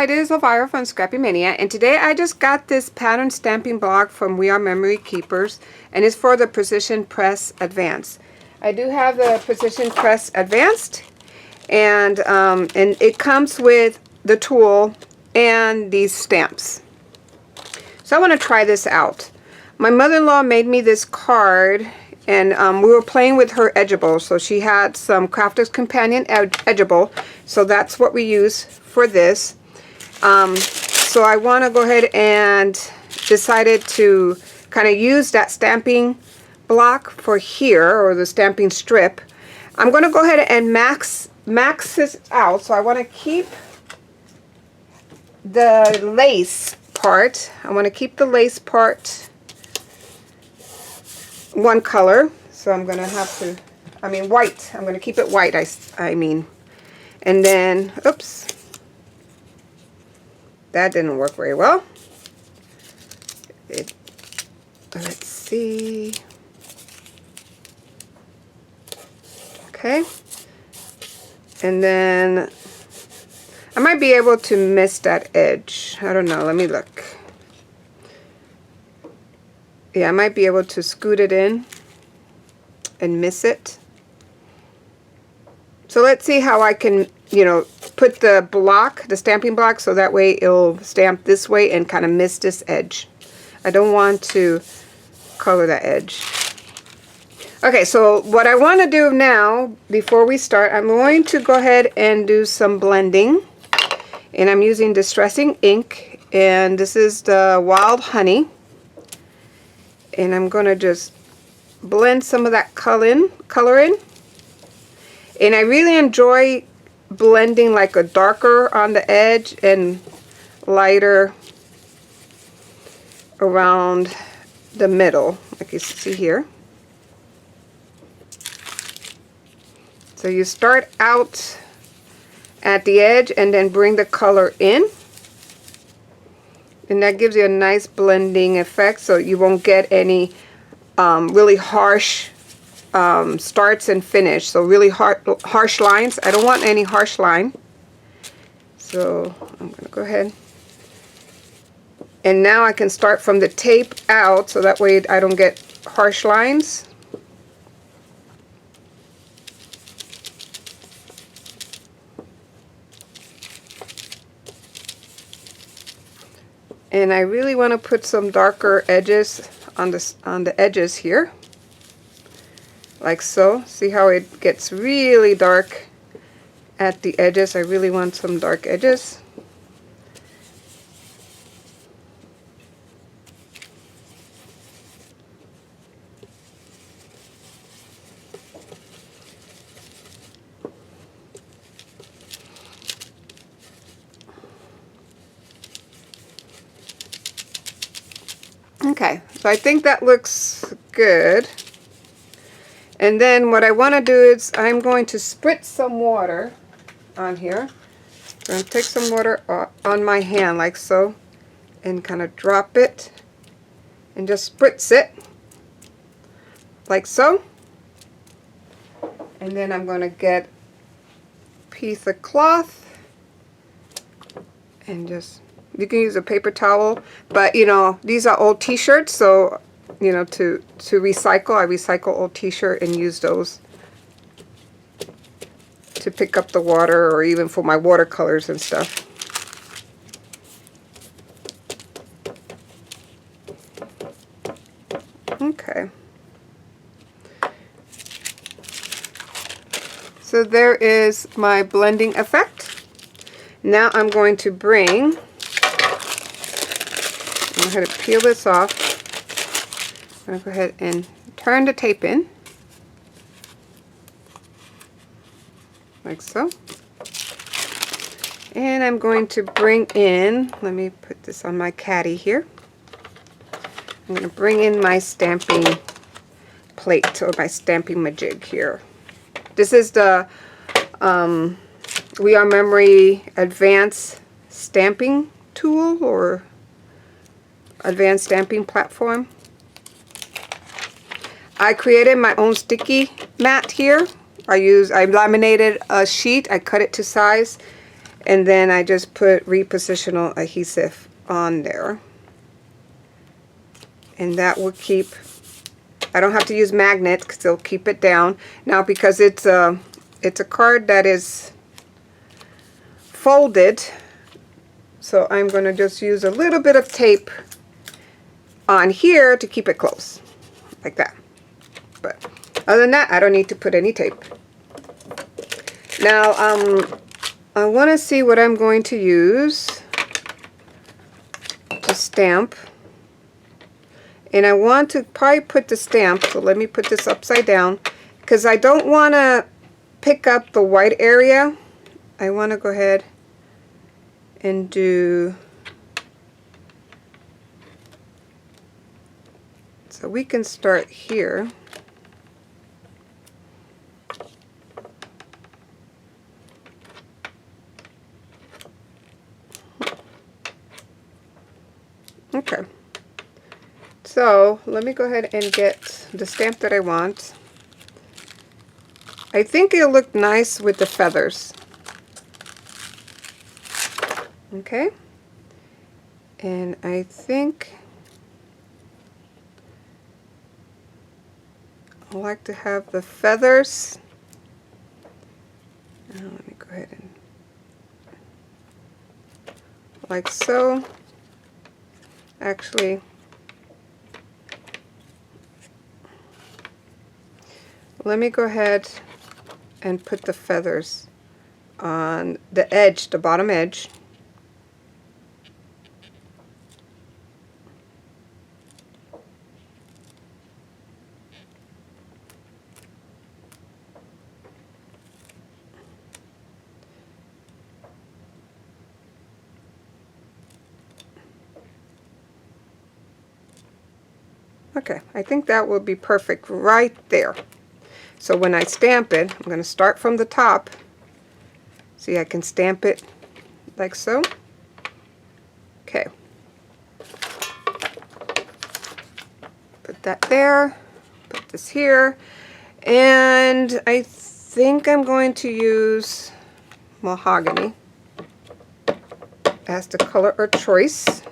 Hi, this is Elvira from Scrappy Mania, and today I just got this pattern stamping block from We Are Memory Keepers, and it's for the Precision Press Advanced. I do have the Precision Press Advanced, and it comes with the tool and these stamps. So I want to try this out. My mother-in-law made me this card, and we were playing with her Edgeable. So she had some Crafter's Companion Edgeable, so that's what we use for this. So I want to go ahead and decided to kind of use that stamping block for here, or the stamping strip. I'm going to go ahead and max this out. So I want to keep the lace part. I want to keep the lace part one color. So I'm going to have to, white. I'm going to keep it white, I mean. And then, oops. That didn't work very well. Let's see. Okay. And then I might be able to miss that edge. I don't know. Let me look. Yeah, I might be able to scoot it in and miss it. So let's see how I can, put the block, the stamping block, so that way it'll stamp this way and kind of miss this edge. I don't want to color that edge. Okay, so what I want to do now, before we start, I'm going to go ahead and do some blending. And I'm using Distressing Ink, and this is the Wild Honey. And I'm going to just blend some of that color in. And I really enjoy blending like a darker on the edge and lighter around the middle, like you see here. So you start out at the edge and then bring the color in, and that gives you a nice blending effect, so you won't get any really harsh starts and finish. So really harsh lines. I don't want any harsh line. So I'm going to go ahead. And now I can start from the tape out, so that way I don't get harsh lines. And I really want to put some darker edges on the edges here. Like so. See how it gets really dark at the edges? I really want some dark edges. Okay, so I think that looks good. And then what I want to do is I'm going to spritz some water on here. I'm going to take some water on my hand like so and kind of drop it and just spritz it like so. And then I'm going to get a piece of cloth and just, you can use a paper towel, but these are old t-shirts, so to recycle, I recycle old t-shirt and use those to pick up the water, or even for my watercolors and stuff. Okay. So there is my blending effect. Now I'm going to I'm going to peel this off. I'm going to go ahead and turn the tape in, like so. And I'm going to bring in, let me put this on my caddy here. I'm going to bring in my stamping plate, or my stamping majig here. This is the We Are Memory Advanced Stamping Tool, or Advanced Stamping Platform. I created my own sticky mat here. I laminated a sheet, I cut it to size, And then I just put repositional adhesive on there. And that will keep, I don't have to use magnets because it'll keep it down. Now because it's a card that is folded, so I'm going to just use a little bit of tape on here to keep it close, like that. But other than that, I don't need to put any tape. Now, I want to see what I'm going to use to stamp. And I want to probably put the stamp, so let me put this upside down, because I don't want to pick up the white area. I want to go ahead and do, so we can start here. Okay, so let me go ahead and get the stamp that I want. I think it'll look nice with the feathers. Okay, and I think I like to have the feathers. Now let me go ahead and like so. Actually, let me go ahead and put the feathers on the edge, the bottom edge. Okay, I think that will be perfect right there. So when I stamp it, I'm going to start from the top. See, I can stamp it like so. Okay. Put that there, put this here, and I think I'm going to use mahogany as the color of choice.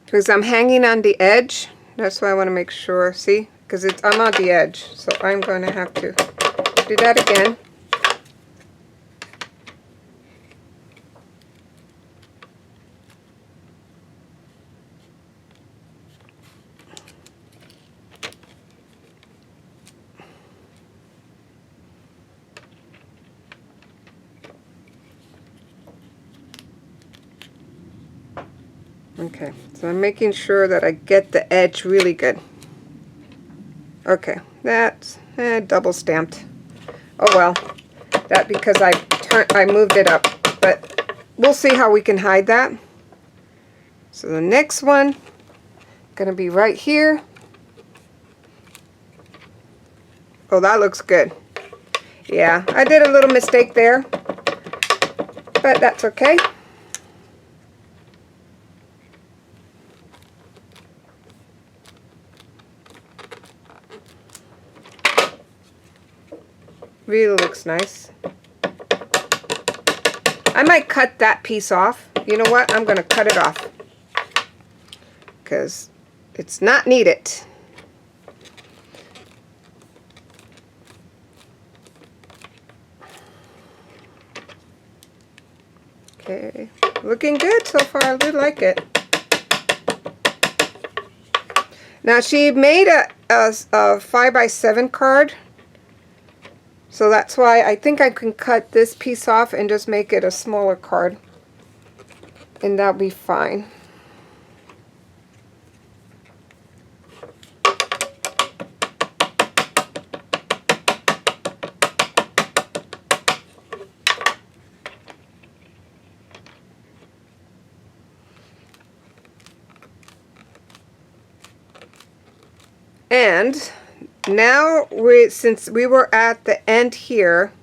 Because I'm hanging on the edge, that's why I want to make sure, see, because I'm on the edge, so I'm going to have to do that again. Okay, so I'm making sure that I get the edge really good. Okay, that's double stamped. Oh well, that because I moved it up, but we'll see how we can hide that. So the next one gonna be right here. Oh, that looks good. Yeah, I did a little mistake there, but that's okay. Really looks nice. I might cut that piece off. You know what? I'm going to cut it off because it's not needed. Okay, looking good so far. I really like it. Now she made a 5x7 card. So that's why I think I can cut this piece off and just make it a smaller card. And that'll be fine. And now, since we were at the end here,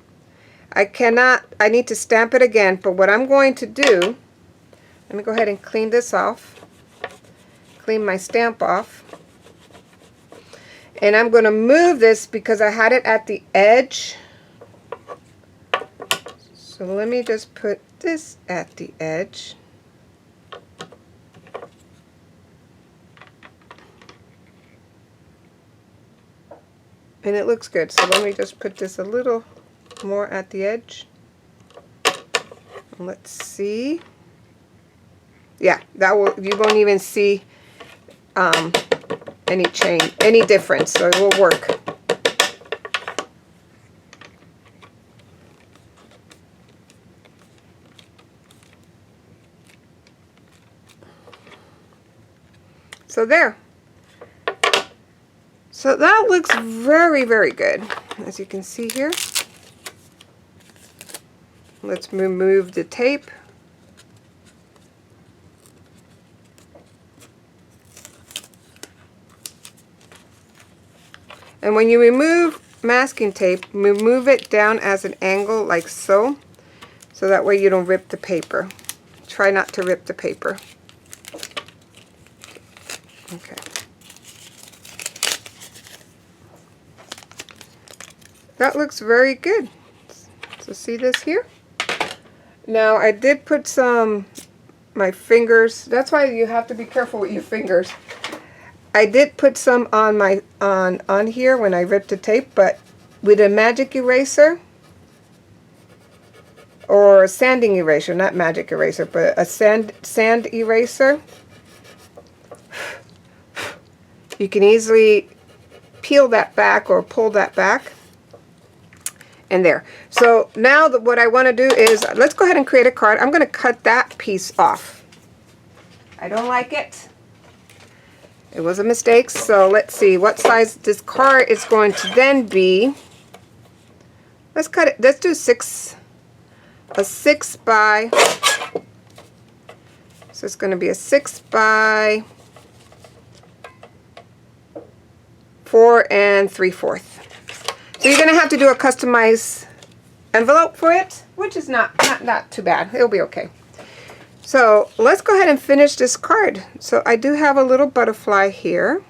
I need to stamp it again, but what I'm going to do, Let me go ahead and clean this off. Clean my stamp off. And I'm going to move this because I had it at the edge. So let me just put this at the edge. And it looks good. So let me just put this a little more at the edge. Let's see. Yeah, that will, you won't even see any difference, so it will work. So there. So that looks very, very good, as you can see here. Let's remove the tape. And when you remove masking tape, remove it down as an angle like so. So that way you don't rip the paper. Try not to rip the paper. Okay. That looks very good. So see this here? Now I did put my fingers. That's why you have to be careful with your fingers. I did put some on my on here when I ripped the tape, but with a magic eraser or a sanding eraser, not magic eraser, but a sand eraser, you can easily peel that back or pull that back. And there. So now what I want to do is, let's go ahead and create a card. I'm going to cut that piece off. I don't like it. It was a mistake. So let's see what size this card is going to then be. Let's cut it. Let's do a 6 by. So it's going to be a 6 by 4 3/4. So you're going to have to do a customized envelope for it, which is not too bad. It'll be okay. So let's go ahead and finish this card. So I do have a little butterfly here.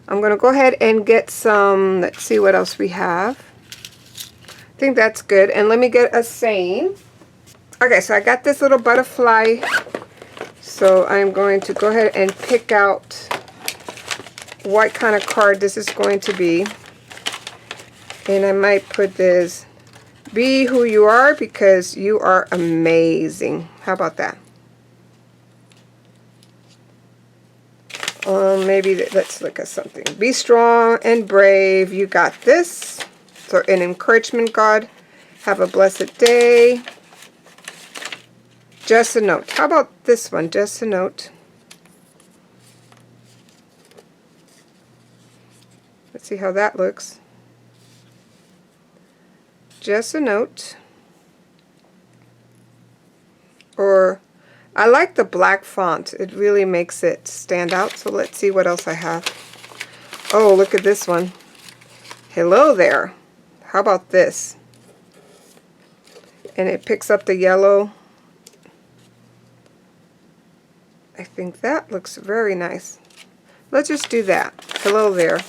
I'm going to go ahead and get some, let's see what else we have. I think that's good. And let me get a saying. Okay, so I got this little butterfly. So I'm going to go ahead and pick out what kind of card this is going to be. And I might put this, be who you are because you are amazing. How about that? Maybe let's look at something. Be strong and brave. You got this. So an encouragement card. Have a blessed day. Just a note. How about this one? Just a note. Let's see how that looks. Just a note. Or I like the black font. It really makes it stand out. So let's see what else I have. Oh, look at this one. Hello there. How about this? And it picks up the yellow. I think that looks very nice. Let's just do that. Hello there.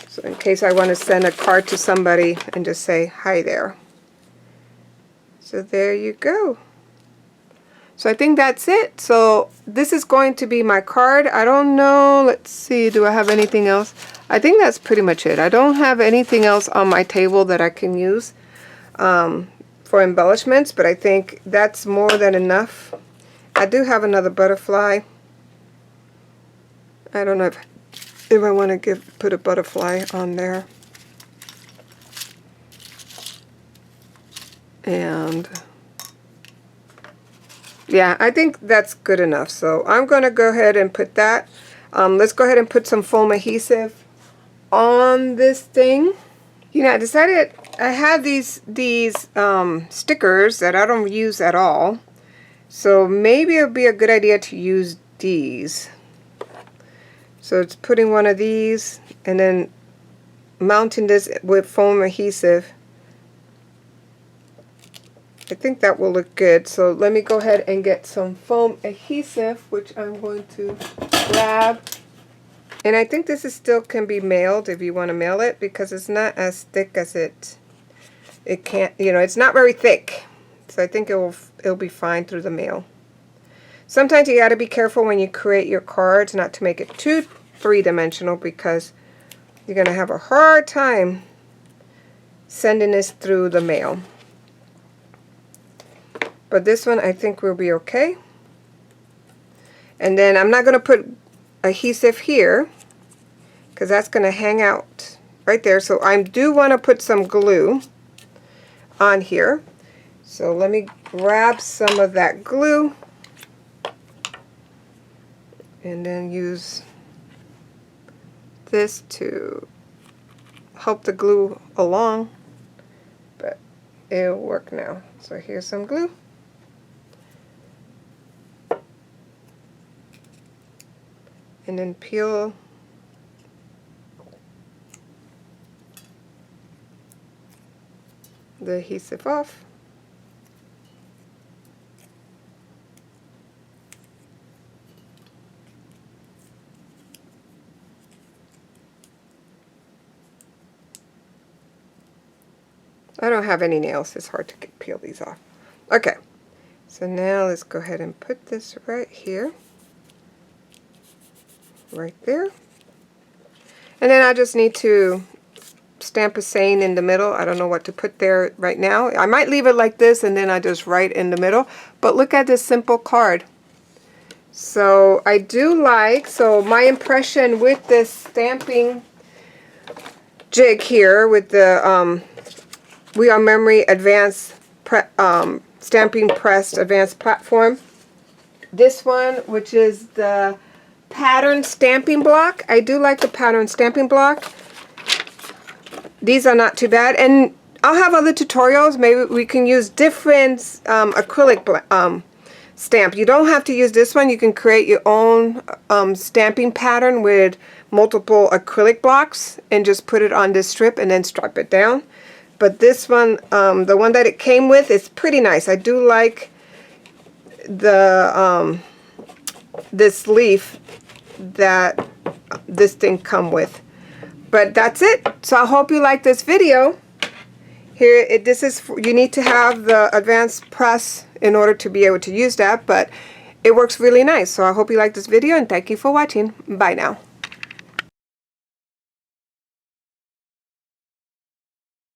So in case I want to send a card to somebody and just say, hi there. So there you go. So I think that's it. So this is going to be my card. I don't know. Let's see. Do I have anything else? I think that's pretty much it. I don't have anything else on my table that I can use for embellishments, but I think that's more than enough. I do have another butterfly. I don't know if I want to put a butterfly on there. And yeah, I think that's good enough. So I'm going to go ahead and put that. Let's go ahead and put some foam adhesive on this thing. You know, I decided I have these stickers that I don't use at all. So maybe it would be a good idea to use these. So it's putting one of these and then mounting this with foam adhesive I think that will look good. So let me go ahead and get some foam adhesive, which I'm going to grab. And I think this is still can be mailed if you want to mail it, because it's not as thick as it can't, you know, it's not very thick. So I think it'll be fine through the mail. Sometimes you got to be careful when you create your cards not to make it too three-dimensional, because you're going to have a hard time sending this through the mail. But this one I think will be okay. And then I'm not going to put adhesive here, because that's going to hang out right there. So I do want to put some glue on here. So let me grab some of that glue and then use this to help the glue along, but it'll work now. So here's some glue. And then peel the adhesive off. I don't have any nails, it's hard to peel these off. Okay, so now let's go ahead and put this right here. Right there. And then I just need to stamp a saying in the middle. I don't know what to put there right now. I might leave it like this and then I just write in the middle. But look at this simple card. So I do like, so my impression with this stamping jig here with the We Are Memory Advanced Stamping Pressed Advanced Platform. This one, which is the pattern stamping block. I do like the pattern stamping block. These are not too bad, and I'll have other tutorials. Maybe we can use different acrylic stamp. You don't have to use this one. You can create your own stamping pattern with multiple acrylic blocks and just put it on this strip and then strip it down. But this one, the one that it came with, is pretty nice. I do like the this leaf that this thing come with. But that's it. So I hope you like this video. Here, this is, you need to have the advanced press in order to be able to use that, but it works really nice. So I hope you like this video, and thank you for watching. Bye now.